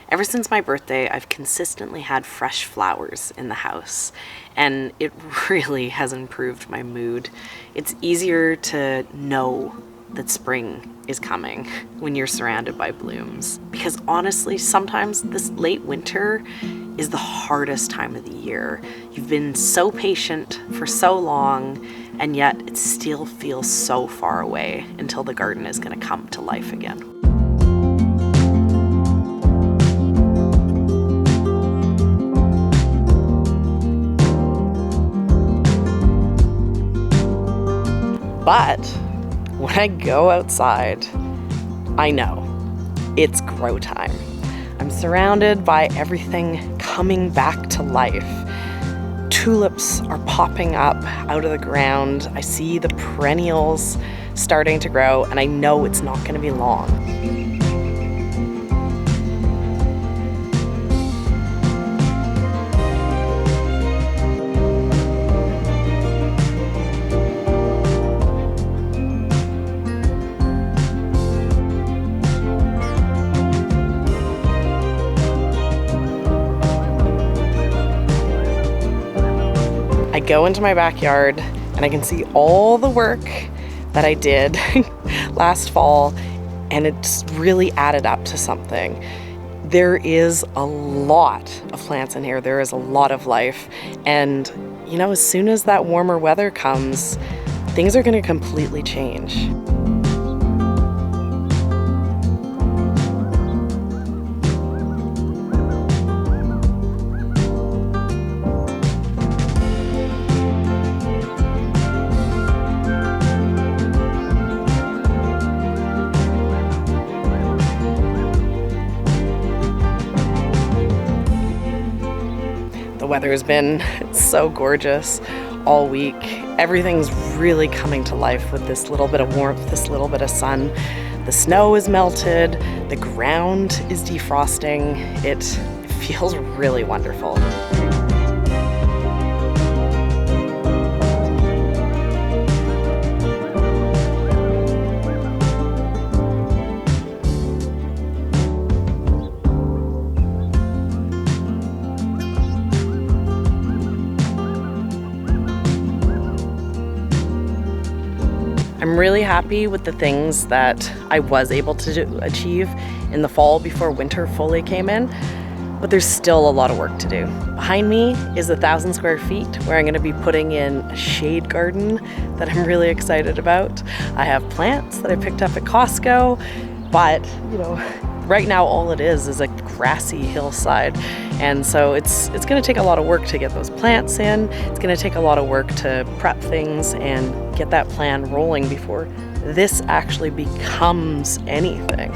Ever since my birthday, I've consistently had fresh flowers in the house, and it really has improved my mood. It's easier to know that spring is coming when you're surrounded by blooms. Because honestly, sometimes this late winter is the hardest time of the year. You've been so patient for so long, and yet it still feels so far away until the garden is going to come to life again. But when I go outside, I know it's grow time. I'm surrounded by everything coming back to life. Tulips are popping up out of the ground. I see the perennials starting to grow, and I know it's not going to be long. I go into my backyard and I can see all the work that I did last fall, and it's really added up to something. There is a lot of plants in here. There is a lot of life. And you know, as soon as that warmer weather comes, things are going to completely change. The weather has been so gorgeous all week. Everything's really coming to life with this little bit of warmth, this little bit of sun. The snow is melted, the ground is defrosting. It feels really wonderful. I'm really happy with the things that I was able to achieve in the fall before winter fully came in, but there's still a lot of work to do. Behind me is 1,000 square feet where I'm going to be putting in a shade garden that I'm really excited about. I have plants that I picked up at Costco, but you know, right now all it is a grassy hillside, and so it's going to take a lot of work to get those plants in. It's going to take a lot of work to prep things and get that plan rolling before this actually becomes anything.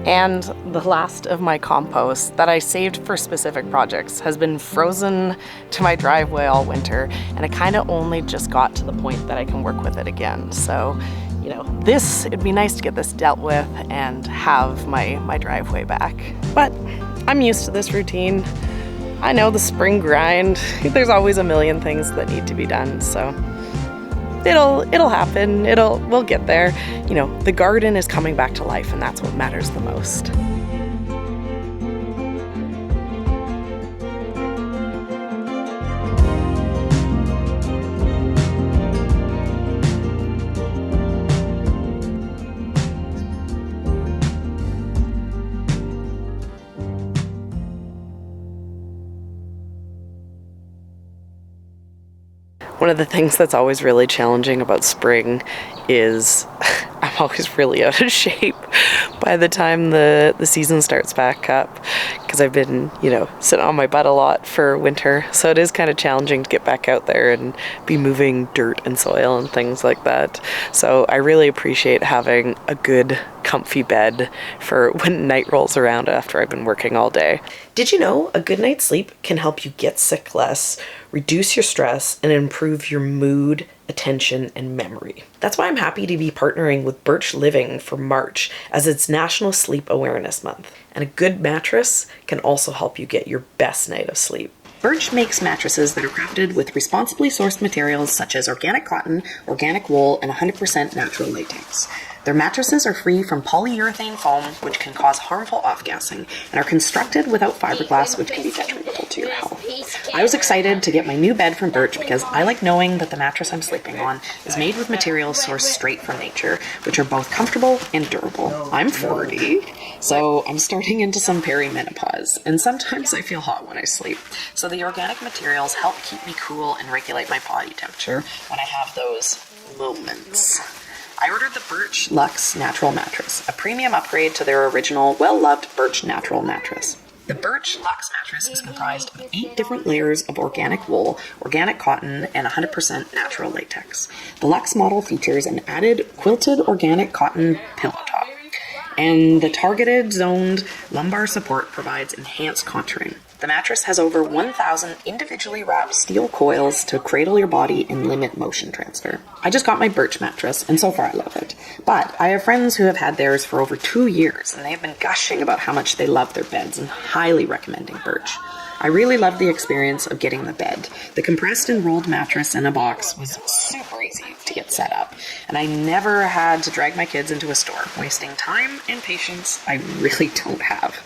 And the last of my compost that I saved for specific projects has been frozen to my driveway all winter, and I kind of only just got to the point that I can work with it again. So, you know, it'd be nice to get this dealt with and have my driveway back. But I'm used to this routine. I know the spring grind. There's always a million things that need to be done, so it'll happen. We'll get there. You know, the garden is coming back to life, and that's what matters the most. One of the things that's always really challenging about spring is I'm always really out of shape by the time the season starts back up, because I've been, you know, sitting on my butt a lot for winter. So it is kind of challenging to get back out there and be moving dirt and soil and things like that. So I really appreciate having a good comfy bed for when night rolls around after I've been working all day. Did you know a good night's sleep can help you get sick less, reduce your stress, and improve your mood, attention, and memory? That's why I'm happy to be partnering with Birch Living for March, as it's National Sleep Awareness Month. And a good mattress can also help you get your best night of sleep. Birch makes mattresses that are crafted with responsibly sourced materials such as organic cotton, organic wool, and 100% natural latex. Their mattresses are free from polyurethane foam, which can cause harmful off-gassing, and are constructed without fiberglass, which can be detrimental to your health. I was excited to get my new bed from Birch because I like knowing that the mattress I'm sleeping on is made with materials sourced straight from nature, which are both comfortable and durable. I'm 40, so I'm starting into some perimenopause, and sometimes I feel hot when I sleep. So the organic materials help keep me cool and regulate my body temperature when I have those moments. I ordered the Birch Luxe Natural Mattress, a premium upgrade to their original, well-loved Birch Natural mattress. The Birch Luxe mattress is comprised of 8 different layers of organic wool, organic cotton, and 100% natural latex. The Luxe model features an added quilted organic cotton pillow top, and the targeted zoned lumbar support provides enhanced contouring. The mattress has over 1,000 individually wrapped steel coils to cradle your body and limit motion transfer. I just got my Birch mattress, and so far I love it. But I have friends who have had theirs for over 2 years, and they have been gushing about how much they love their beds and highly recommending Birch. I really loved the experience of getting the bed. The compressed and rolled mattress in a box was super easy to get set up, and I never had to drag my kids into a store, wasting time and patience I really don't have.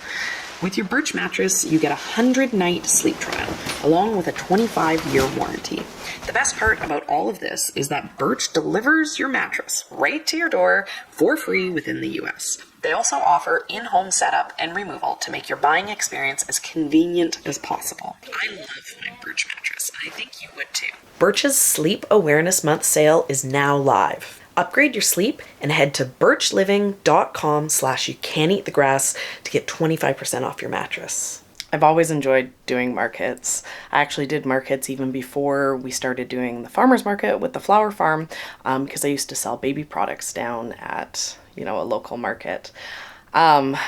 With your Birch mattress, you get a 100-night sleep trial, along with a 25-year warranty. The best part about all of this is that Birch delivers your mattress right to your door for free within the US. They also offer in-home setup and removal to make your buying experience as convenient as possible. I love my Birch mattress, and I think you would too. Birch's Sleep Awareness Month sale is now live. Upgrade your sleep and head to birchliving.com/youcaneatthegrass to get 25% off your mattress. I've always enjoyed doing markets. I actually did markets even before we started doing the farmer's market with the flower farm, because I used to sell baby products down at, a local market.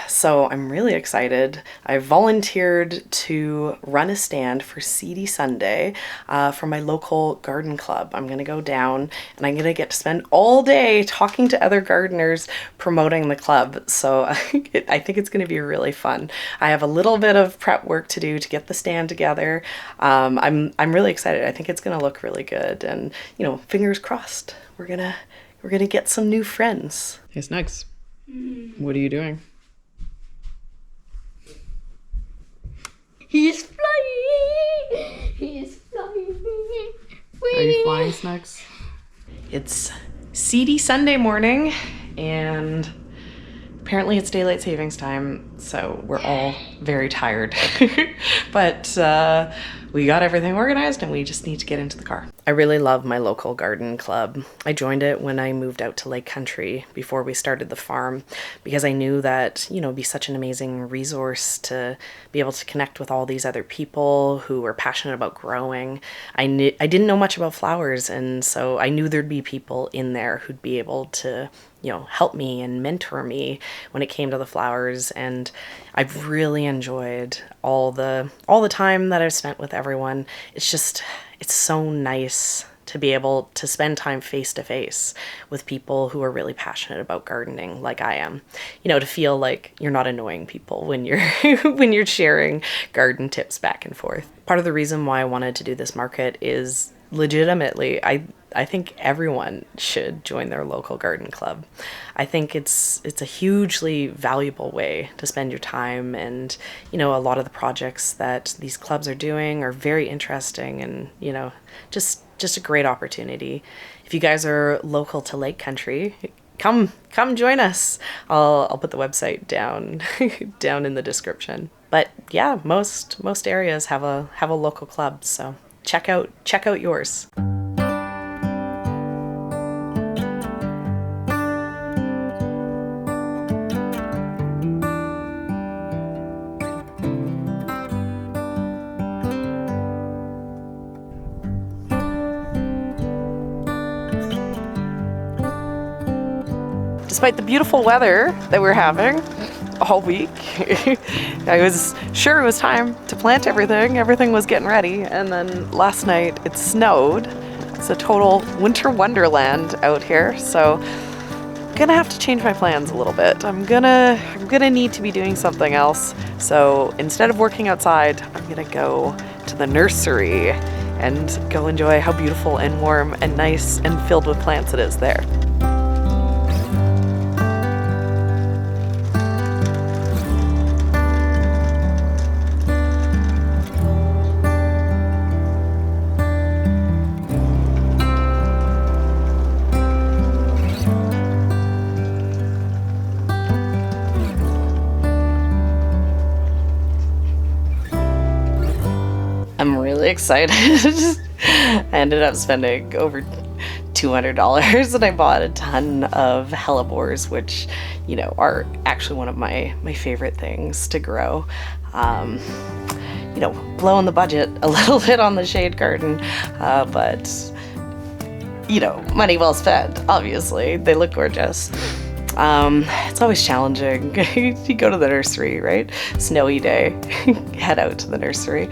So I'm really excited. I volunteered to run a stand for Seedy Sunday for my local garden club. I'm going to go down and I'm going to get to spend all day talking to other gardeners promoting the club. So I think it's going to be really fun. I have a little bit of prep work to do to get the stand together. I'm really excited. I think it's going to look really good, and fingers crossed. We're gonna get some new friends. Hey Snugs. What are you doing? He's flying! He's flying! Are you flying, Snugs? It's Seedy Sunday morning, and apparently it's daylight savings time, so we're all very tired. But we got everything organized and we just need to get into the car. I really love my local garden club. I joined it when I moved out to Lake Country before we started the farm, because I knew that, it'd be such an amazing resource to be able to connect with all these other people who were passionate about growing. I didn't know much about flowers, and so I knew there'd be people in there who'd be able to help me and mentor me when it came to the flowers. And I've really enjoyed all the time that I've spent with everyone. It's so nice to be able to spend time face to face with people who are really passionate about gardening like I am. To feel like you're not annoying people when you're when you're sharing garden tips back and forth. Part of the reason why I wanted to do this market is legitimately, I think everyone should join their local garden club. I think it's a hugely valuable way to spend your time, and a lot of the projects that these clubs are doing are very interesting, and just a great opportunity. If you guys are local to Lake Country, come join us. I'll put the website down down in the description. But yeah, most areas have a local club, so check out yours. despite the beautiful weather that we're having all week, I was sure it was time to plant everything. Everything was getting ready, and then last night it snowed. It's a total winter wonderland out here, so I'm gonna have to change my plans a little bit. I'm gonna need to be doing something else. So instead of working outside, I'm gonna go to the nursery and go enjoy how beautiful and warm and nice and filled with plants it is there. I'm really excited. I ended up spending over $200 and I bought a ton of hellebores, which, you know, are actually one of my favorite things to grow. You know, blowing the budget a little bit on the shade garden, but, you know, money well spent, obviously. They look gorgeous. It's always challenging. You go to the nursery, right? Snowy day, head out to the nursery.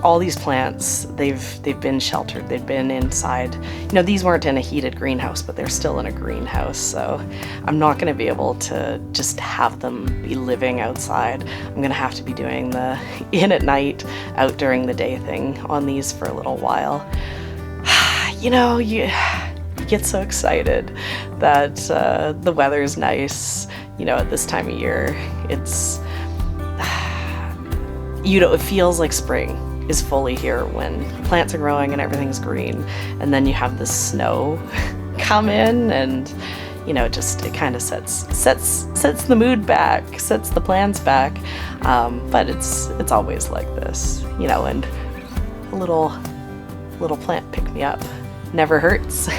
All these plants, they've been sheltered. They've been inside. You know, these weren't in a heated greenhouse, but they're still in a greenhouse. So I'm not going to be able to just have them be living outside. I'm going to have to be doing the in at night, out during the day thing on these for a little while. You know, you get so excited that the weather's nice, you know, at this time of year. It's, you know, it feels like spring is fully here when plants are growing and everything's green, and then you have the snow come in, and you know, it kind of sets the mood back, sets the plans back. But it's always like this, you know, and a little plant pick me up never hurts.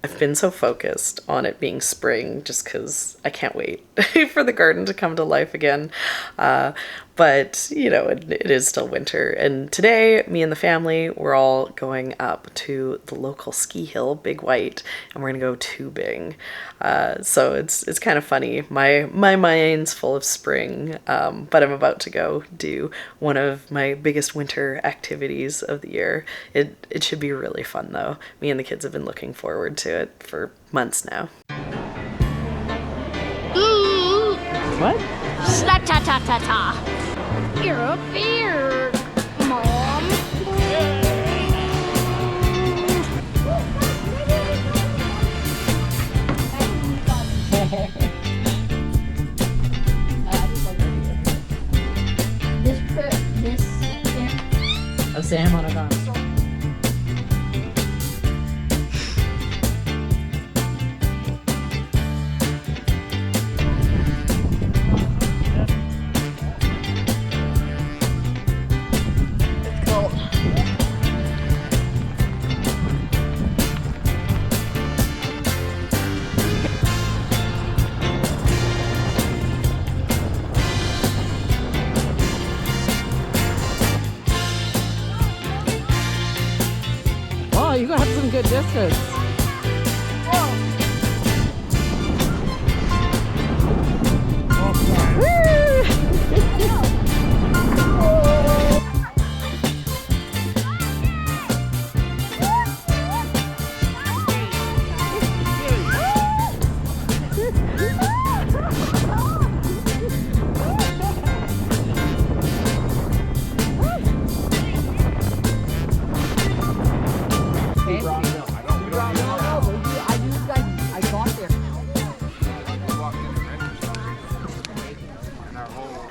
I've been so focused on it being spring just because I can't wait for the garden to come to life again. But, you know, it is still winter. And today, me and the family, we're all going up to the local ski hill, Big White, and we're going to go tubing. So it's kind of funny. My mind's full of spring, but I'm about to go do one of my biggest winter activities of the year. It should be really fun, though. Me and the kids have been looking forward to it for months now. What? Sla-ta-ta-ta-ta. You're a beard, Mom. Oh, Sam on a gun. Oh, you're gonna have some good distance.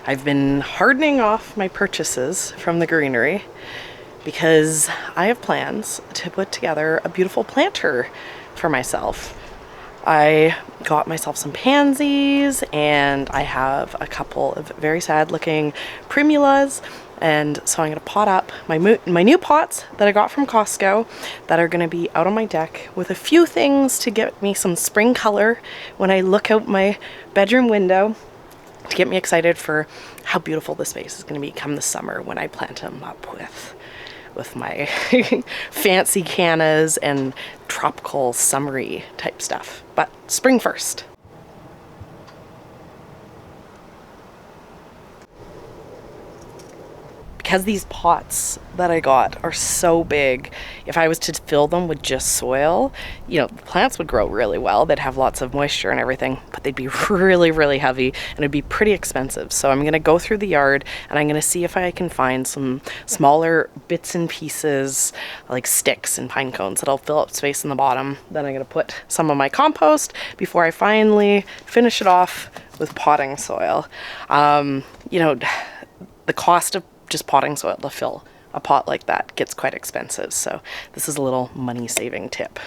I've been hardening off my purchases from the greenery because I have plans to put together a beautiful planter for myself. I got myself some pansies, and I have a couple of very sad looking primulas, and so I'm going to pot up my new pots that I got from Costco that are going to be out on my deck with a few things to get me some spring color when I look out my bedroom window, to get me excited for how beautiful the space is going to be come the summer when I plant them up with my fancy cannas and tropical summery type stuff. But spring first. Because these pots that I got are so big, if I was to fill them with just soil, you know, the plants would grow really well. They'd have lots of moisture and everything, but they'd be really, really heavy and it'd be pretty expensive. So I'm gonna go through the yard and I'm gonna see if I can find some smaller bits and pieces, like sticks and pine cones, that'll fill up space in the bottom. Then I'm gonna put some of my compost before I finally finish it off with potting soil. You know, the cost of just potting soil to fill a pot like that gets quite expensive. So this is a little money saving tip.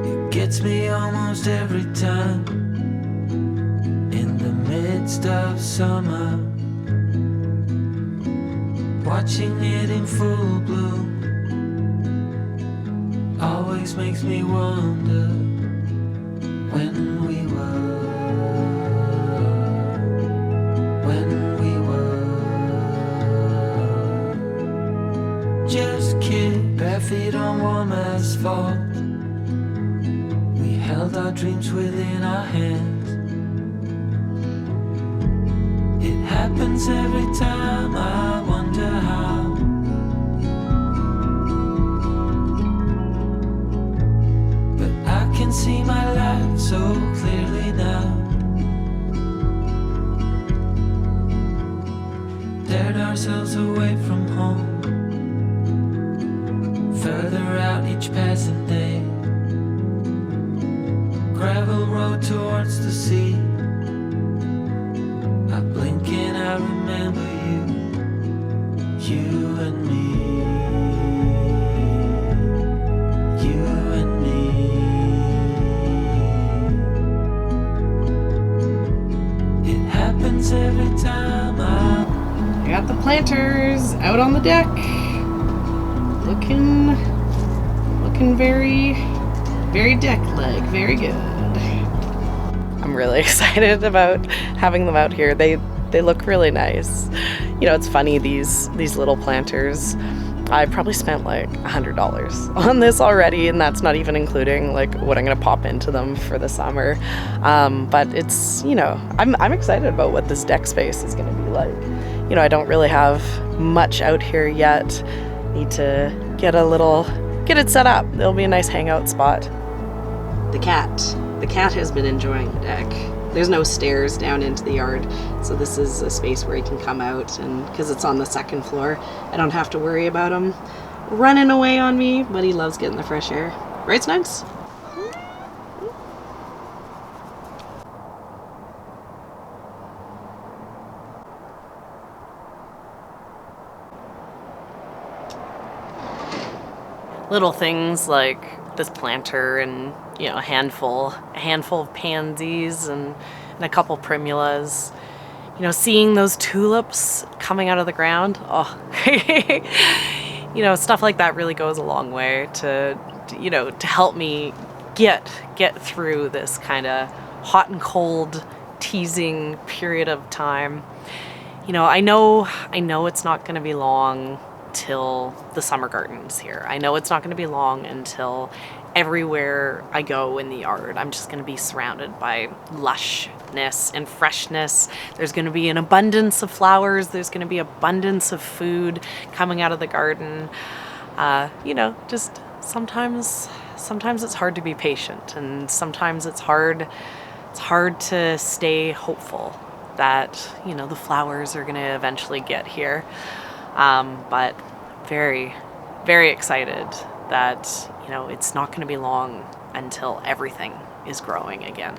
It gets me almost every time in the midst of summer. Watching it in full bloom always makes me wonder when we were just kids, bare feet on warm asphalt. We held our dreams within our hands. It happens every time, I wonder how. But I can see my life so clearly now. Dared ourselves away from home, further out each passing day. Gravel road towards the sea. I blink and I remember you and me, you and me. It happens every time I got the planters out on the deck. Looking very, very deck-like, very good. I'm really excited about having them out here. They look really nice. You know, it's funny, these little planters, I probably spent like $100 on this already, and that's not even including like what I'm gonna pop into them for the summer. But it's, you know, I'm excited about what this deck space is gonna be like. You know, I don't really have much out here yet. Need to get it set up. It'll be a nice hangout spot. The cat has been enjoying the deck. There's no stairs down into the yard, so this is a space where he can come out, and because it's on the second floor, I don't have to worry about him running away on me, but he loves getting the fresh air. Right, Snugs? Little things like this planter and, you know, a handful of pansies and a couple primulas. You know, seeing those tulips coming out of the ground, oh, you know, stuff like that really goes a long way to you know, to help me get through this kind of hot and cold teasing period of time. You know, I know it's not going to be long till the summer garden's here. I know it's not going to be long until everywhere I go in the yard, I'm just going to be surrounded by lushness and freshness. There's going to be an abundance of flowers. There's going to be abundance of food coming out of the garden. You know, just sometimes it's hard to be patient, and sometimes it's hard to stay hopeful that, you know, the flowers are going to eventually get here. But very, very excited that, you know, it's not going to be long until everything is growing again.